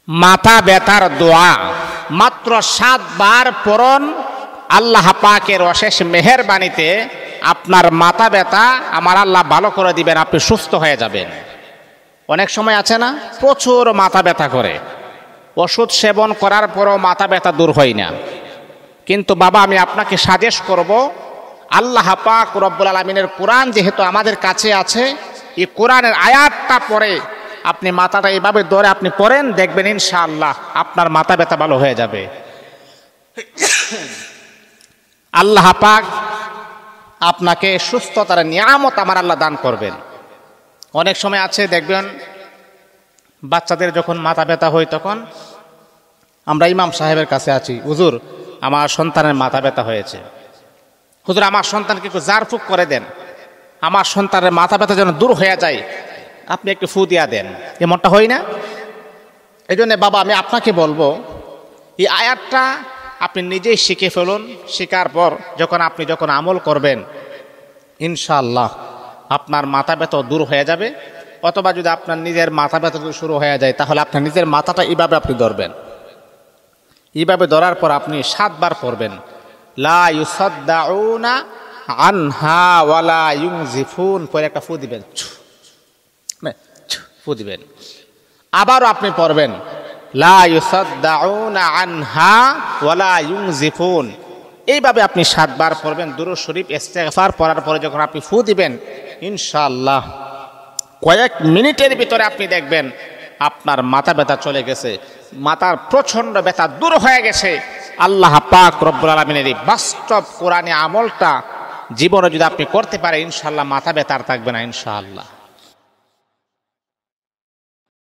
মাথা ব্যথার দোয়া মাত্র 7 বার পড়ুন। আল্লাহ পাকের অশেষ মেহেরবানিতে আপনার মাথা ব্যথা আমার আল্লাহ ভালো করে দিবেন, আপনি সুস্থ হয়ে যাবেন। অনেক সময় আছে না, প্রচুর মাথা ব্যথা করে, ওষুধ সেবন করার পরও মাথা ব্যথা দূর হয় না। কিন্তু বাবা, আমি আপনাকে সাজেস্ট করব, আল্লাহ পাক রব্বুল আলামিনের কোরআন যেহেতু আমাদের কাছে আছে, এই কোরআনের আয়াতটা পড়ে আপনি মাথাটা এইভাবে ধরে আপনি পড়েন, দেখবেন ইনশাআল্লাহ আপনার মাথা ব্যথা ভালো হয়ে যাবে। আল্লাহ পাক আপনাকে সুস্থতার নিয়ামত আমার আল্লাহ দান করবেন। অনেক সময় আছে দেখবেন বাচ্চাদের যখন মাথা ব্যথা হয় তখন আমরা ইমাম সাহেবের কাছে আছি, হুজুর আমার সন্তানের মাথা ব্যথা হয়েছে, হুজুর আমার সন্তানকে একটু জারফুক করে দেন, আমার সন্তানের মাথা ব্যথা যেন দূর হয়ে যায়, আপনি একটু ফু দিয়া দেন। এমনটা হয় না? এই জন্য বাবা আমি আপনাকে বলবো, এই আয়াতটা আপনি নিজেই শিখে ফেলুন। শেখার পর যখন আমল করবেন ইনশাআল্লাহ আপনার মাথা ব্যথা দূর হয়ে যাবে। অথবা যদি আপনার নিজের মাথা ব্যথা শুরু হয়ে যায় তাহলে আপনার নিজের মাথাটা এইভাবে আপনি ধরবেন, এইভাবে ধরার পর আপনি 7 বার পড়বেন, লা ইউসাদ্দাউনা আনহা ওয়ালা ইউনজিফুন, পরে একটা ফু দিবেন, ফু দিবেন। আবারও আপনি পড়বেন, লা ইউসাদ্দাউনা আনহা ওয়ালা ইউনজিফুন। এইভাবে আপনি 7 বার পড়বেন। দুরূদ শরীফ ইস্তেগফার পড়ার পরে যখন আপনি ফু দিবেন ইনশাআল্লাহ কয়েক মিনিটের ভিতরে আপনি দেখবেন আপনার মাথা ব্যথা চলে গেছে, মাথার প্রচন্ড ব্যথা দূর হয়ে গেছে। আল্লাহ পাক রব্বুল আলামিনের এই বাস্তব কোরআনী আমলটা জীবনে যদি আপনি করতে পারেন ইনশাআল্লাহ মাথা ব্যথা আর থাকবে না ইনশাআল্লাহ।